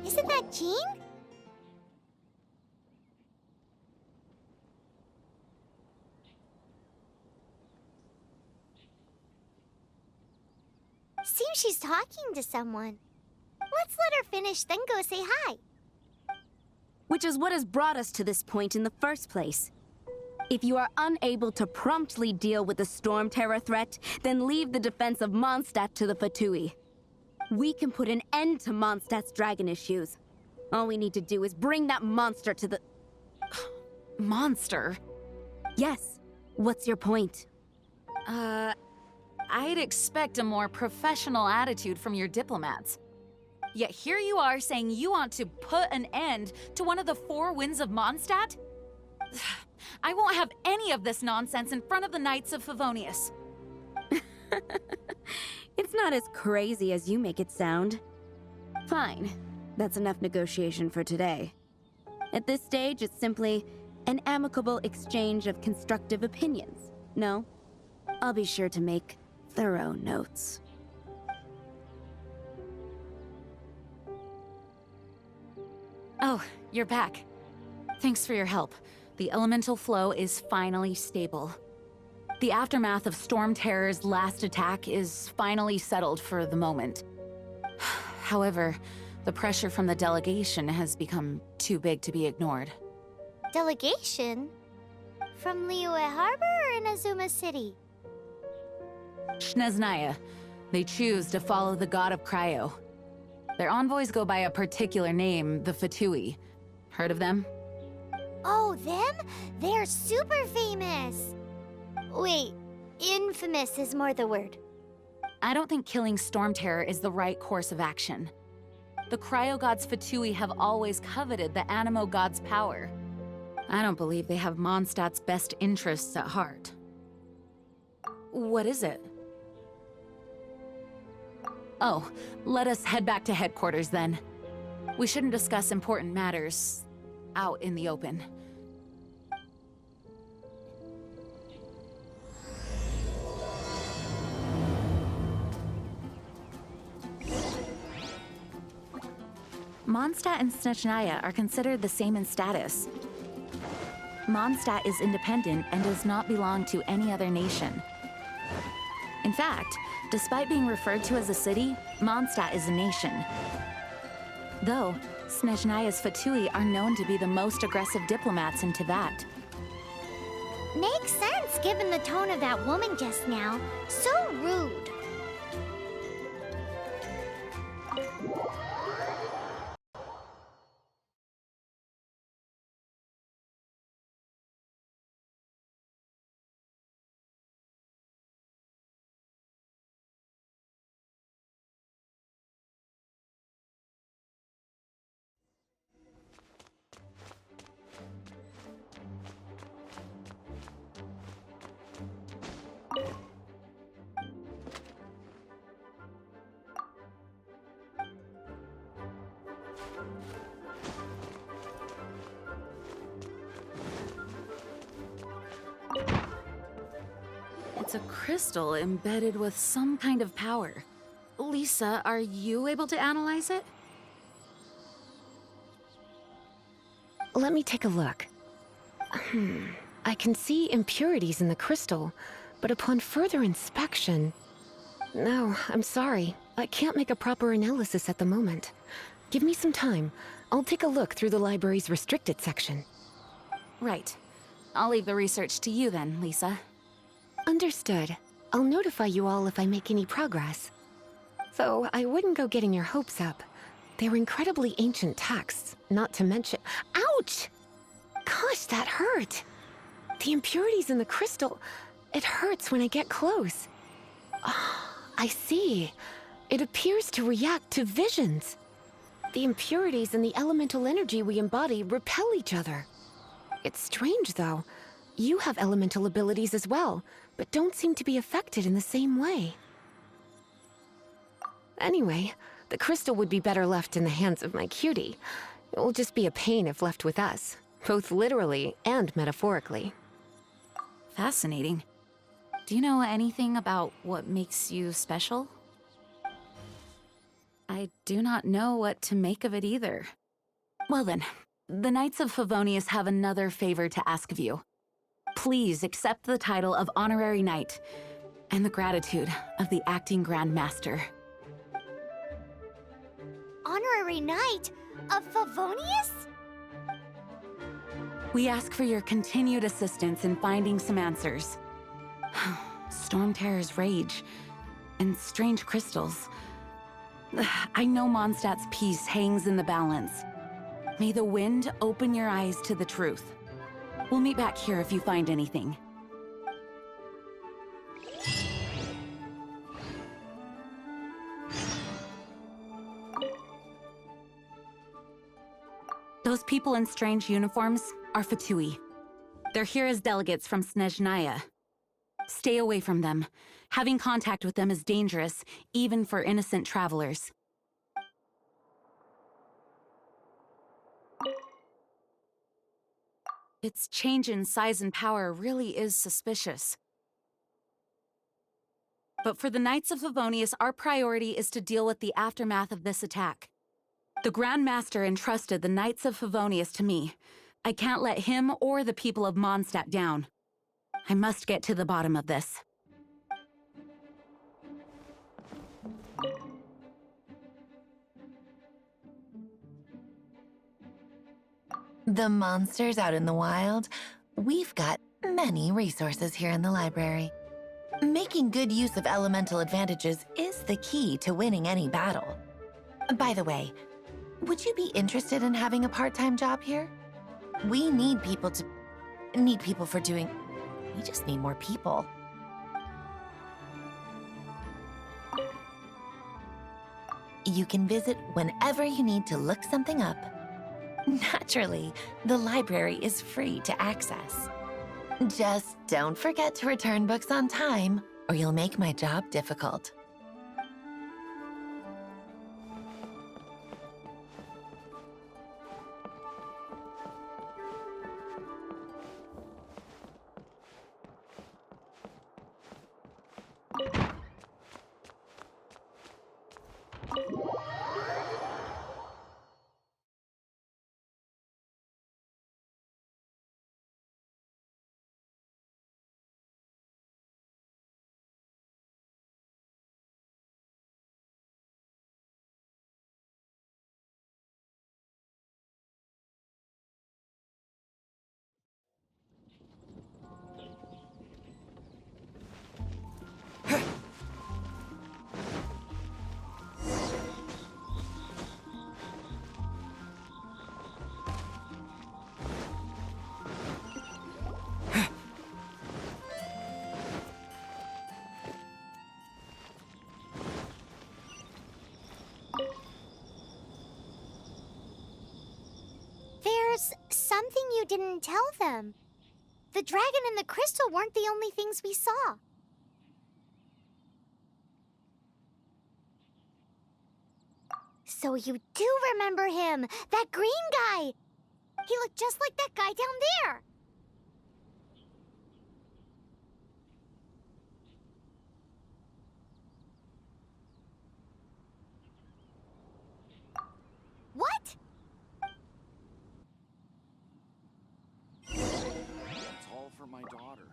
Isn't that Jean? Seems she's talking to someone. Let's let her finish, then go say hi. Which is what has brought us to this point in the first place. If you are unable to promptly deal with the Storm Terror threat, then leave the defense of Mondstadt to the Fatui. We can put an end to Mondstadt's dragon issues. All we need to do is bring that monster to the... Monster? Yes. What's your point? I'd expect a more professional attitude from your diplomats. Yet here you are saying you want to put an end to one of the four winds of Mondstadt? I won't have any of this nonsense in front of the Knights of Favonius. It's not as crazy as you make it sound. Fine. That's enough negotiation for today. At this stage, it's simply an amicable exchange of constructive opinions. No? I'll be sure to make thorough notes. Oh, you're back. Thanks for your help. The elemental flow is finally stable. The aftermath of Storm Terror's last attack is finally settled for the moment. However, the pressure from the delegation has become too big to be ignored. Delegation? From Liyue Harbor or Inazuma City? Snezhnaya. They choose to follow the god of Cryo. Their envoys go by a particular name, the Fatui. Heard of them? Oh, them? They're super famous! Wait, infamous is more the word. I don't think killing Storm Terror is the right course of action. The Cryo God's Fatui have always coveted the Animo God's power. I don't believe they have Mondstadt's best interests at heart. What is it? Oh, let us head back to headquarters then. We shouldn't discuss important matters out in the open. Mondstadt and Snezhnaya are considered the same in status. Mondstadt is independent and does not belong to any other nation. In fact, despite being referred to as a city, Mondstadt is a nation. Though, Snezhnaya's Fatui are known to be the most aggressive diplomats in Teyvat. Makes sense given the tone of that woman just now. So rude. It's a crystal embedded with some kind of power. Lisa, are you able to analyze it? Let me take a look. I can see impurities in the crystal, but upon further inspection... No, I'm sorry. I can't make a proper analysis at the moment. Give me some time. I'll take a look through the library's restricted section. Right. I'll leave the research to you then, Lisa. Understood. I'll notify you all if I make any progress. Though I wouldn't go getting your hopes up. They're incredibly ancient texts, not to mention— Ouch! Gosh, that hurt! The impurities in the crystal— it hurts when I get close. Ah, I see. It appears to react to visions. The impurities and the elemental energy we embody repel each other. It's strange, though. You have elemental abilities as well, but don't seem to be affected in the same way. Anyway, the crystal would be better left in the hands of my cutie. It will just be a pain if left with us, both literally and metaphorically. Fascinating. Do you know anything about what makes you special? I do not know what to make of it either. Well then, the Knights of Favonius have another favor to ask of you. Please accept the title of Honorary Knight and the gratitude of the Acting Grand Master. Honorary Knight of Favonius? We ask for your continued assistance in finding some answers. Storm Terror's rage and strange crystals. I know Mondstadt's peace hangs in the balance. May the wind open your eyes to the truth. We'll meet back here if you find anything. Those people in strange uniforms are Fatui. They're here as delegates from Snezhnaya. Stay away from them. Having contact with them is dangerous, even for innocent travelers. Its change in size and power really is suspicious. But for the Knights of Favonius, our priority is to deal with the aftermath of this attack. The Grand Master entrusted the Knights of Favonius to me. I can't let him or the people of Mondstadt down. I must get to the bottom of this. The monsters out in the wild? We've got many resources here in the library. Making good use of elemental advantages is the key to winning any battle. By the way, would you be interested in having a part-time job here? We need people for doing... We just need more people. You can visit whenever you need to look something up. Naturally, the library is free to access. Just don't forget to return books on time, or you'll make my job difficult. There's something you didn't tell them. The dragon and the crystal weren't the only things we saw. So you do remember him, that green guy. He looked just like that guy down there. What? It's all for my daughter.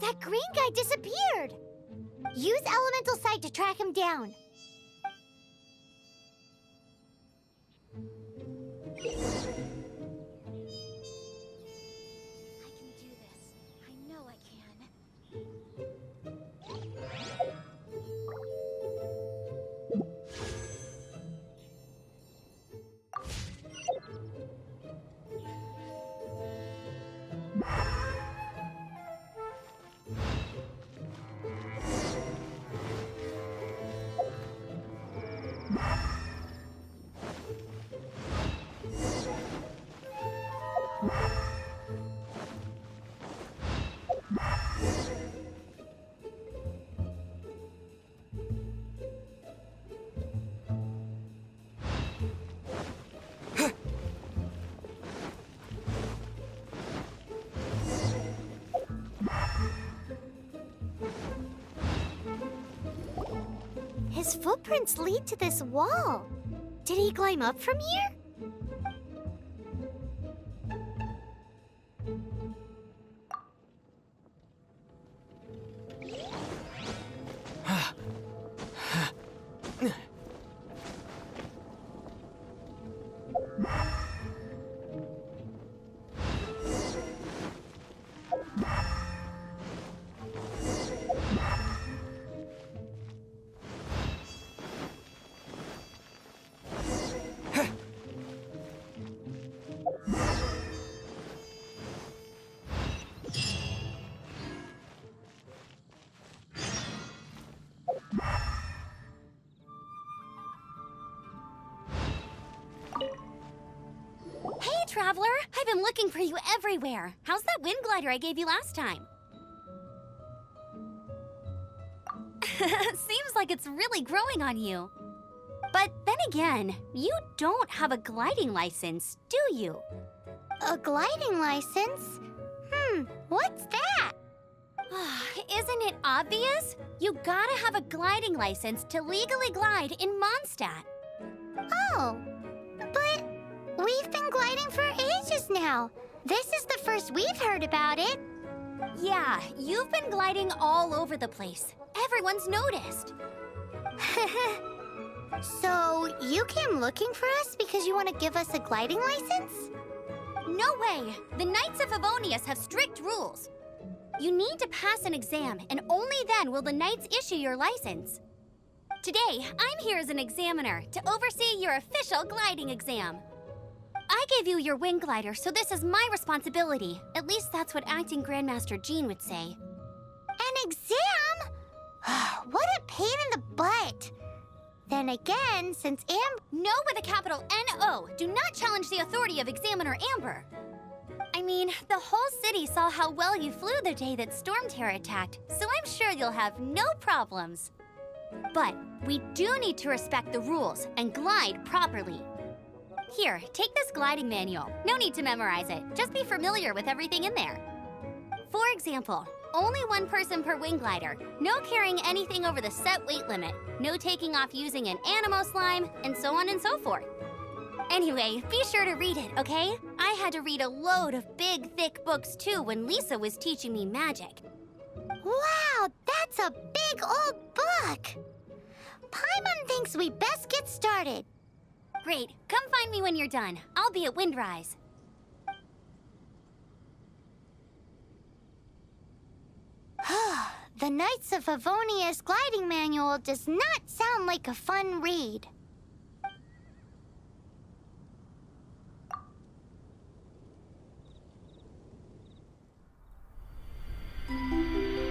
That green guy disappeared. Use elemental sight to track him down. I can do this. I know I can. His footprints lead to this wall. Did he climb up from here? Hey, Traveler! I I've been looking for you everywhere. How's that wind glider I gave you last time? Seems like it's really growing on you. But then again, you don't have a gliding license, do you? A gliding license? What's that? Isn't it obvious? You gotta have a gliding license to legally glide in Mondstadt. Oh, but we've been gliding for ages now. This is the first we've heard about it. Yeah, you've been gliding all over the place. Everyone's noticed. So, you came looking for us because you want to give us a gliding license? No way! The Knights of Favonius have strict rules. You need to pass an exam, and only then will the Knights issue your license. Today, I'm here as an examiner to oversee your official gliding exam. I gave you your wing glider, so this is my responsibility. At least that's what Acting Grandmaster Jean would say. An exam? What a pain in the butt. Then again, since No with a capital N-O. Do not challenge the authority of Examiner Amber. I mean, the whole city saw how well you flew the day that Storm Terror attacked, so I'm sure you'll have no problems. But we do need to respect the rules and glide properly. Here, take this gliding manual. No need to memorize it. Just be familiar with everything in there. For example, only one person per wing glider, no carrying anything over the set weight limit, no taking off using an animo slime, and so on and so forth. Anyway, be sure to read it, okay? I had to read a load of big, thick books too when Lisa was teaching me magic. Wow, that's a big old book! Paimon thinks we best get started. Great, come find me when you're done. I'll be at Windrise. The Knights of Favonius gliding manual does not sound like a fun read.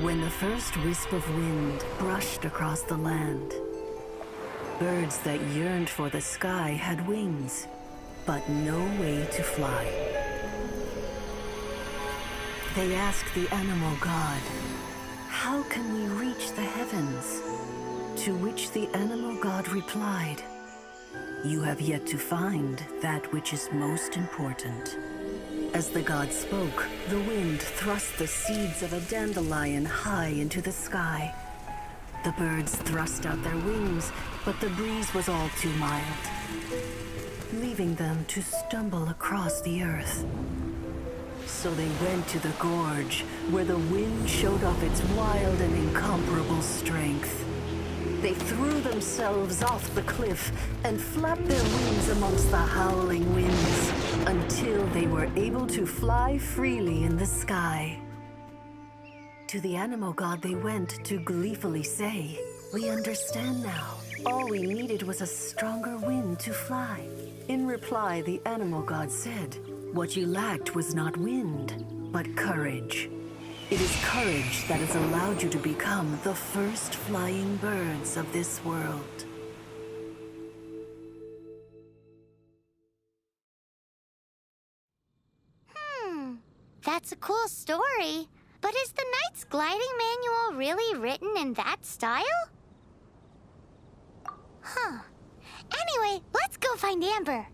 When the first wisp of wind brushed across the land, birds that yearned for the sky had wings, but no way to fly. They asked the animal god, "How can we reach the heavens?" To which the animal god replied, "You have yet to find that which is most important." As the god spoke, the wind thrust the seeds of a dandelion high into the sky. The birds thrust out their wings, but the breeze was all too mild, leaving them to stumble across the earth. So they went to the gorge, where the wind showed off its wild and incomparable strength. They threw themselves off the cliff and flapped their wings amongst the howling winds until they were able to fly freely in the sky. To the animal god they went to gleefully say, "We understand now. All we needed was a stronger wind to fly." In reply, the animal god said, "What you lacked was not wind, but courage. It is courage that has allowed you to become the first flying birds of this world." That's a cool story. But is the Knight's gliding manual really written in that style? Anyway, let's go find Amber.